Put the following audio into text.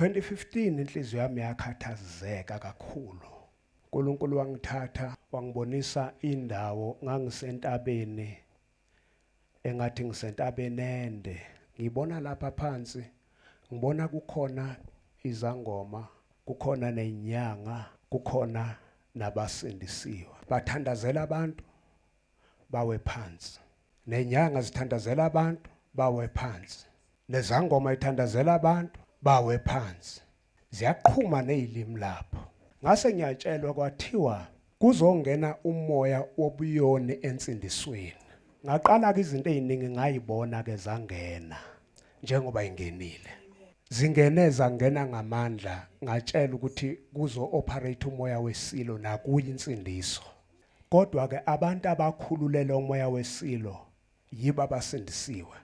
2015 inhliziyo yami yakhathazeka kakhulu. uNkulunkulu wangithatha wangibonisa indawo, ngangisentabeni engathi ngisentabeni ende. Ngibona lapha phansi, ngibona kukhona izangoma, kukhona nezinyanga, kukhona nabasindisiwe. Bathandazela abantu bawe phansi. Nezinyanga zithandazela abantu bawe phansi. Nezangoma ithandazela abantu bawe phansi. Ziyaqhuma nezilimi lapho. Ngase ngiyatshelwa kwathiwa kuzongena umoya wobuyoni ensindisweni. Ngaqala ke izinto eziningi ngayibona ke zangena njengoba ingenile. Zingene zangena ngamandla, ngatshela ukuthi kuzo operate umoya wesilo nakuyi insindiso. Kodwa ke abantu abakhululela umoya wesilo yibo abasindisiwe.